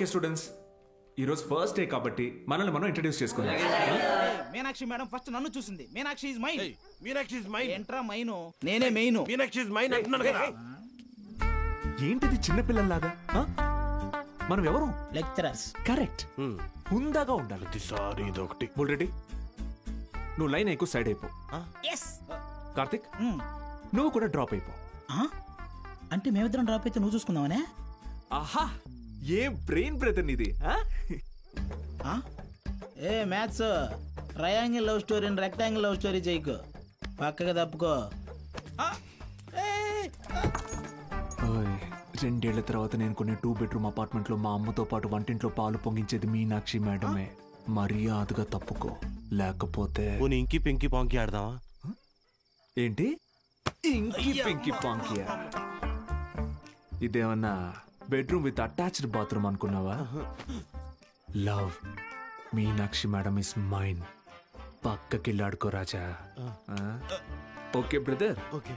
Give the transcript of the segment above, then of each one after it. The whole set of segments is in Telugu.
ఓకే స్టూడెంట్స్, ఈరోజు ఫస్ట్ డే కాబట్టి మనల్ని మనం ఇంట్రడ్యూస్ చేసుకుందాం. మీనాక్షి మేడం ఫస్ట్ నన్ను చూసింది. Meenakshi is mine. Meenakshi is mine. ఏంట్రా మైను? నేనే మెయిన్. మీనాక్షి ఇస్ మైన్ అంటున్నాను కదా. ఏంటిది చిన్నపిల్లల్లాగా? మనం ఎవరు? లెక్చరర్స్. కరెక్ట్. హుందాగా ఉండాలి. సారీ ఇదొకటి. బుల్రెడ్డి, నువ్వు లైన్ ఎక్కువ సైడ్ అయిపో. కార్తిక్, నువ్వు కూడా డ్రాప్ అయిపో. అంటే మేమిద్దరం డ్రాప్ అయితే నువ్వు చూసుకుందామనే? ఆహా, ఏ బ్రెయిన్ బ్రదర్ నీది. ఏ మ్యాథ్స్ ట్రయాంగిల్ లవ్ స్టోరీని రెక్టాంగిల్ లవ్ స్టోరీ చేయకు, పక్కగా తప్పుకో. 2 ఏళ్ల తర్వాత నేను కొన్ని 2 బెడ్రూమ్ అపార్ట్మెంట్ లో మా అమ్మతో పాటు వంటింట్లో పాలు పొంగించేది మీనాక్షి మేడమే. మర్యాదగా తప్పుకో, లేకపోతే ఇంకి పెంకి పాంకి ఆడదామా? ఏంటి ఇంకి పెంకి పాంకియా? ఇదేమన్నా బెడ్రూమ్ విత్ అటాచ్డ్ బాత్రూమ్ అనుకున్నావా? Love Meenakshi madam is mine. పక్కకెళ్ళి ఆడుకో రాజా. Okay brother. Okay,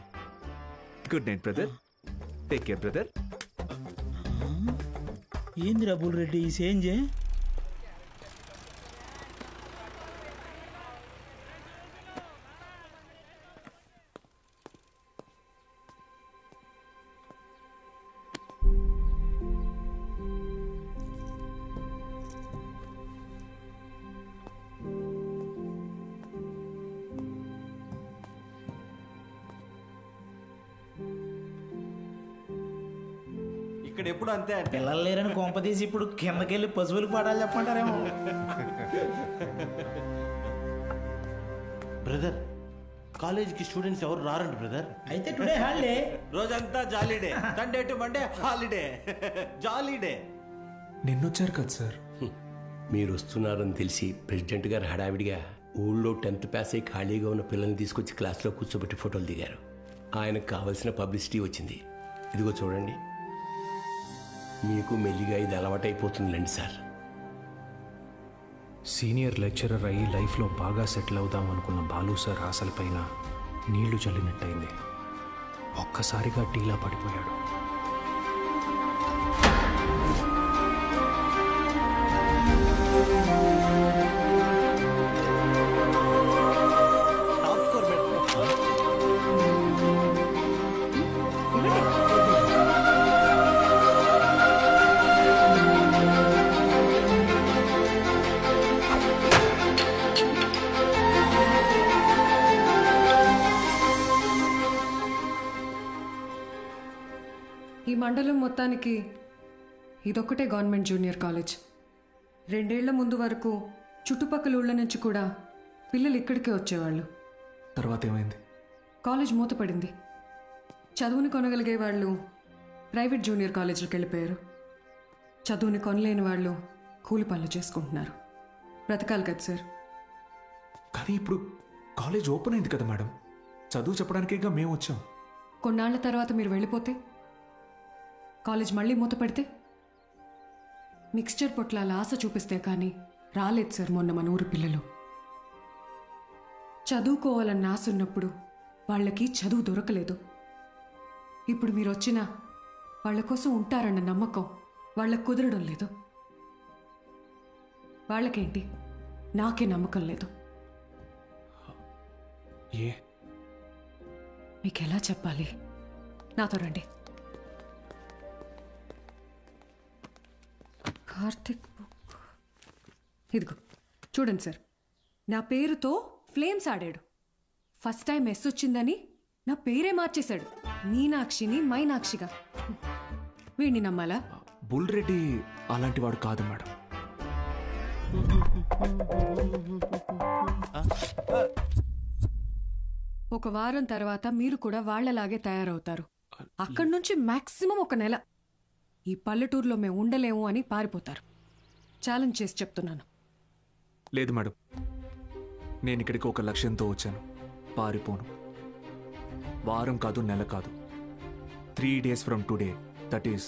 good night brother. Take care brother. ఏంది రబుల్ రెడ్డి ఈ సేంజే? ఇక్కడ ఎప్పుడు అంతే అంటే పిల్లలు లేరని కొంపదీసి ఇప్పుడు కిందకెళ్ళి పశువులకు పాడాలి చెప్పంటారేమో. బ్రదర్, కాలేజీకి స్టూడెంట్స్ ఎవరు రారండి బ్రదర్. అయితే టుడే హాలిడే. రోజంతా jolly day. Sunday to Monday holiday. Jolly day. నిన్నొచ్చారు కదా సార్. మీరు వస్తున్నారని తెలిసి ప్రెసిడెంట్ గారు హడావిడిగా ఊళ్ళో 10th పాస్ అయి ఖాళీగా ఉన్న పిల్లల్ని తీసుకొచ్చి క్లాస్లో కూర్చోబెట్టి ఫోటోలు దిగారు. ఆయనకు కావలసిన పబ్లిసిటీ వచ్చింది. ఇదిగో చూడండి, మీకు మెల్లిగా ఇది అలవాటైపోతుందిలేండి సార్. సీనియర్ లెక్చరర్ అయ్యి లైఫ్లో బాగా సెటిల్ అవుదాం అనుకున్న బాలు సార్ ఆశలపైన నీళ్లు చల్లినట్టయింది. ఒక్కసారిగా టీలా పడిపోయాడు. ఈ మండలం మొత్తానికి ఇదొక్కటే గవర్నమెంట్ జూనియర్ కాలేజ్. 2 ఏళ్ల ముందు వరకు చుట్టుపక్కల ఊళ్ళ నుంచి కూడా పిల్లలు ఇక్కడికే వచ్చేవాళ్ళు. తర్వాత ఏమైంది? కాలేజ్ మూతపడింది. చదువుని కొనగలిగే వాళ్ళు ప్రైవేట్ జూనియర్ కాలేజీలకు వెళ్ళిపోయారు. చదువుని కొనలేని వాళ్ళు కూలి పనులు చేసుకుంటున్నారు. బ్రతకాలి కదా సార్. కానీ ఇప్పుడు కాలేజ్ ఓపెన్ అయింది కదా మేడం. చదువు చెప్పడానికేగా మేము వచ్చాం. కొన్నాళ్ల తర్వాత మీరు వెళ్ళిపోతే, కాలేజ్ మళ్ళీ మూతపడితే, మిక్స్చర్ పొట్లాల ఆశ చూపిస్తే కానీ రాలేదు సార్ మొన్న మన ఊరు పిల్లలు. చదువుకోవాలన్న ఆశ ఉన్నప్పుడు వాళ్ళకి చదువు దొరకలేదు. ఇప్పుడు మీరు వచ్చినా వాళ్ళ కోసం ఉంటారన్న నమ్మకం వాళ్ళకు కుదరడం లేదు. వాళ్ళకేంటి, నాకే నమ్మకం లేదు. ఏ మీకెలా చెప్పాలి? నాతో రండి. కార్తిక్ బుక్ ఇదిగో చూడండి సార్. నా పేరుతో ఫ్లేమ్స్ ఆడాడు. ఫస్ట్ టైం ఎస్ వచ్చిందని నా పేరే మార్చేశాడు. మీనాక్షిని మైనాక్షిగా. వీడిని నమ్మాలా? బుల్రెడ్డి అలాంటి వాడు కాదు మేడం. ఒక వారం తర్వాత మీరు కూడా వాళ్లలాగే తయారవుతారు. అక్కడి నుంచి మాక్సిమం 1 నెల ఈ పల్లెటూరులో మేము ఉండలేము అని పారిపోతారు. ఛాలెంజ్ చేసి చెప్తున్నాను. లేదు మేడం, నేను ఇక్కడికి ఒక లక్ష్యంతో వచ్చాను. పారిపోను. వారం కాదు, నెల కాదు, 3 days from today, that is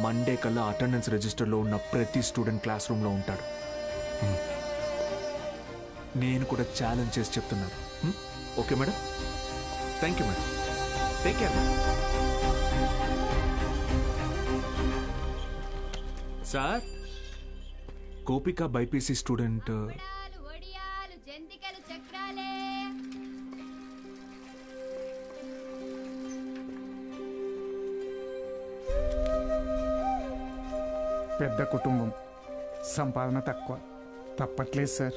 Monday కల్లా అటెండెన్స్ రిజిస్టర్లో ఉన్న ప్రతి స్టూడెంట్ క్లాస్ రూమ్లో ఉంటాడు. నేను కూడా ఛాలెంజ్ చేసి చెప్తున్నాను. Okay madam? Thank you madam. Take care. Sir Gopika BiPC student పెద్ద కుటుంబం, సంపాదన తక్కువ, తప్పట్లేదు సార్.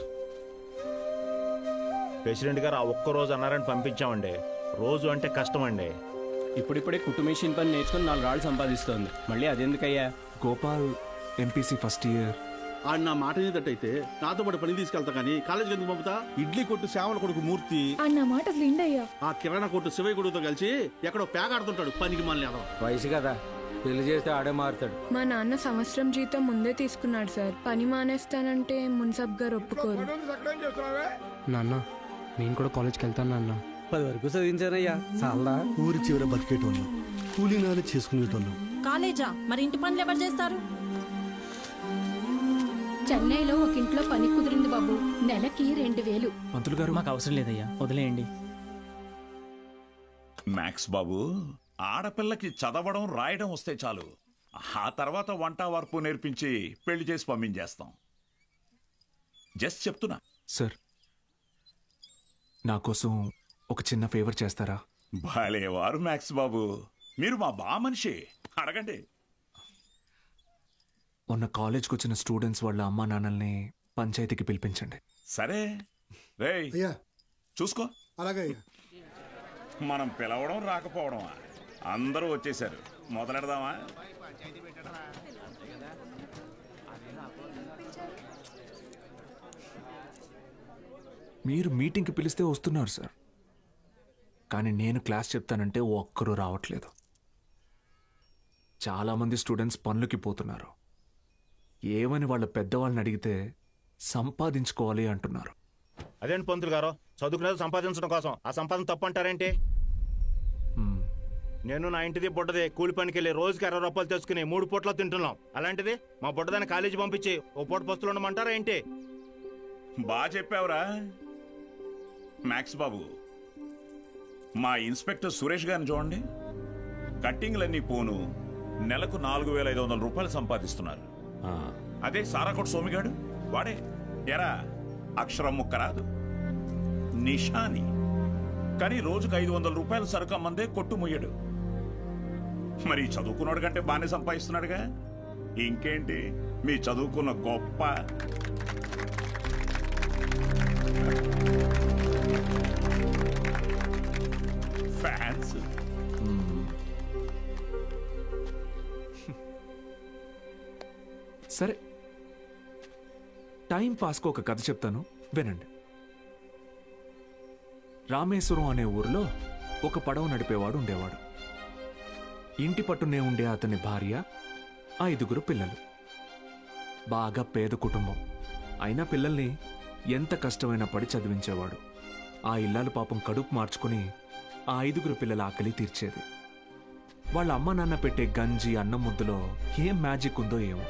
ప్రెసిడెంట్ గారు ఆ ఒక్కరోజు అన్నారని పంపించామండి. రోజు అంటే కష్టం అండి. ఇప్పుడిప్పుడే కుటుంబేషన్ పని నేర్చుకుని 4 రాళ్ళు సంపాదిస్తోంది. మళ్ళీ అదెందుకయ్యా? Gopal MPC first year. ఆడు నా మాట నీదట్టయితే నాతో పాటు పని తీసుకెళ్తా కానీ కాలేజీకి ఎందుకు పంపుతా? ఇడ్లీ కొట్టు సేవల కొడుకు మూర్తి అన్న మాట విండయ్యా. ఆ కిరాణా కొట్టు శివయ్య కొడుకుతో కలిసి ఎక్కడో పేకాడుతుంటాడు. పనికి మళ్ళీ వయసు కదా, పెళ్లి చేస్తే ఆడే మారుతాడు. మా నాన్న సంవత్సరం జీతం ముందే తీసుకున్నాడు సార్. పని మానేస్తానంటే మున్సబ్ గారు ఒప్పుకోరు. నాన్న నేను కూడా కాలేజ్కి వెళ్తాను నాన్న. 10 వరకు చదివించానయ్యా. చాలా ఊరి చివర బతికేటోళ్ళు, కూలీనాలు చేసుకునేటోళ్ళు. కాలేజా? మరి ఇంటి పనులు ఎవరు చేస్తారు? చెన్నైలో ఒక ఇంట్లో పని కుదిరింది బాబు, నెలకి 2000. మంత్రులు గారు మాకు అవసరం లేదయ్యా, వదిలేయండి. మ్యాక్స్ బాబు, ఆడపిల్లకి చదవడం రాయడం వస్తే చాలు. ఆ తర్వాత వంట వార్పు నేర్పించి పెళ్లి చేసి పంపించేస్తాం. జస్ట్ చెప్తున్నా. సార్ నా కోసం ఒక చిన్న ఫేవర్ చేస్తారా? భలేవారు మ్యాక్స్ బాబు, మీరు మా బా మనిషి, అడగండి. మొన్న కాలేజ్కి వచ్చిన స్టూడెంట్స్ వాళ్ళ అమ్మా నాన్నల్ని పంచాయతీకి పిలిపించండి. సరే రేయ్, చూసుకో. అలాగే. మనం పిలవడం రాకపోవడమా? అందరూ వచ్చేసారు, మొదలెడదామా? మీరు మీటింగ్కి పిలిస్తే వస్తున్నారు సార్, కానీ నేను క్లాస్ చెప్తానంటే ఒక్కరూ రావట్లేదు. చాలామంది స్టూడెంట్స్ పనులకి పోతున్నారు. ఏమని వాళ్ళ పెద్దవాళ్ళని అడిగితే సంపాదించుకోవాలి అంటున్నారు. అదేంటి పంతులు గారు, చదువుకునేది సంపాదించడం కోసం, ఆ సంపాదన తప్పు అంటారేంటి? నేను నా ఇంటిది బుడ్డది కూలి పనికి వెళ్ళి రోజుకి 60 రూపాయలు తెచ్చుకుని 3 పూట్ల తింటున్నాం. అలాంటిది మా బుడ్డదాన్ని కాలేజీ పంపించి ఓ పూట పస్తులు ఉండమంటారా ఏంటి? బాగా చెప్పావురా మ్యాక్స్ బాబు. మా ఇన్స్పెక్టర్ సురేష్ గారిని చూడండి, కట్టింగ్లన్నీ పోను నెలకు 4500 రూపాయలు సంపాదిస్తున్నారు. అదే సారాకోట్ సోమిగాడు, వాడే ఎరా అక్షరం ముక్క రాదు, నిషాని, కానీ రోజుకు 500 రూపాయలు సరుకు అమ్మందే కొట్టు ముయ్యడు. మరి చదువుకున్నాడు కంటే బాగానే సంపాదిస్తున్నాడుగా. ఇంకేంటి మీ చదువుకున్న గొప్ప. ఫ్యాన్స్. సరే, టైం పాస్కు ఒక కథ చెప్తాను, వినండి. రామేశ్వరం అనే ఊరిలో ఒక పడవ నడిపేవాడు ఉండేవాడు. ఇంటి పట్టునే ఉండే అతని భార్య, 5 పిల్లలు. బాగా పేద కుటుంబం అయినా పిల్లల్ని ఎంత కష్టమైనా పడి చదివించేవాడు. ఆ ఇల్లాలు పాపం కడుపు మార్చుకుని ఆ 5 పిల్లల ఆకలి తీర్చేది. వాళ్ళ అమ్మ నాన్న పెట్టే గంజి అన్నం ముద్దలో ఏం మ్యాజిక్ ఉందో ఏమో,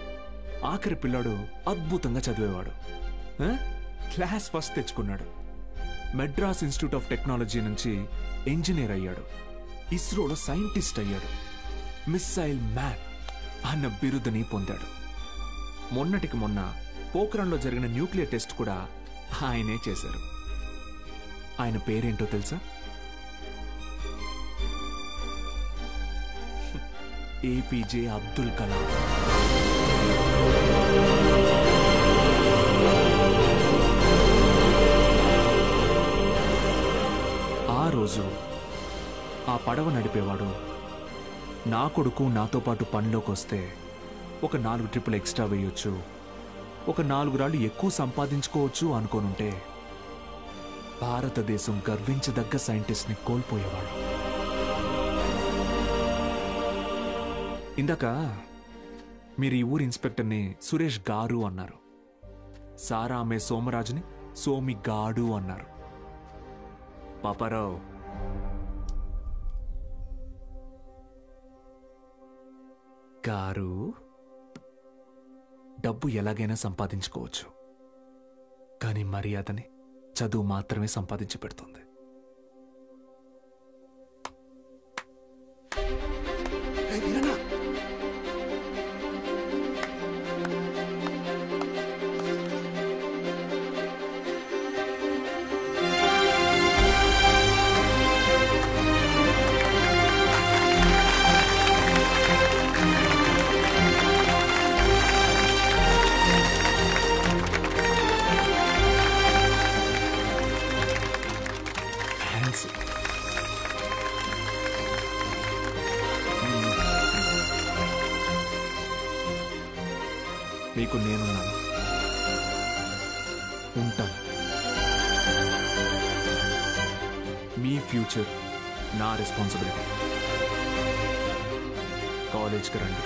ఆఖరి పిల్లాడు అద్భుతంగా చదివేవాడు. క్లాస్ ఫస్ట్ తెచ్చుకున్నాడు. మెడ్రాస్ ఇన్స్టిట్యూట్ ఆఫ్ టెక్నాలజీ నుంచి ఇంజనీర్ అయ్యాడు. ఇస్రోలో సైంటిస్ట్ అయ్యాడు. మిస్సైల్ మ్యాన్ అన్న బిరుదుని పొందాడు. మొన్నటికి మొన్న పోఖ్రాన్లో జరిగిన న్యూక్లియర్ టెస్ట్ కూడా ఆయనే చేశారు. ఆయన పేరేంటో తెలుసా? ఏపీజే అబ్దుల్ కలాం. ఆ రోజు ఆ పడవ నడిపేవాడు, నా కొడుకు నాతో పాటు పనిలోకి వస్తే ఒక 4 ట్రిప్పులు ఎక్స్ట్రా వేయొచ్చు, ఒక 4 రాళ్ళు ఎక్కువ సంపాదించుకోవచ్చు అనుకోనుంటే భారతదేశం గర్వించదగ్గ సైంటిస్ట్ని కోల్పోయేవాడు. ఇందాక మీరు ఈ ఊరి ఇన్స్పెక్టర్ని సురేష్ గారు అన్నారు. సారా ఆమె సోమరాజుని సోమి గాడు అన్నారు. పాపారావు, గారు, డబ్బు ఎలాగైనా సంపాదించుకోవచ్చు, కానీ మర్యాదని చదువు మాత్రమే సంపాదించి పెడుతుంది. మీకు నేనున్నాను, ఉంటాను. మీ ఫ్యూచర్ నా రెస్పాన్సిబిలిటీ. కాలేజ్కి రండి.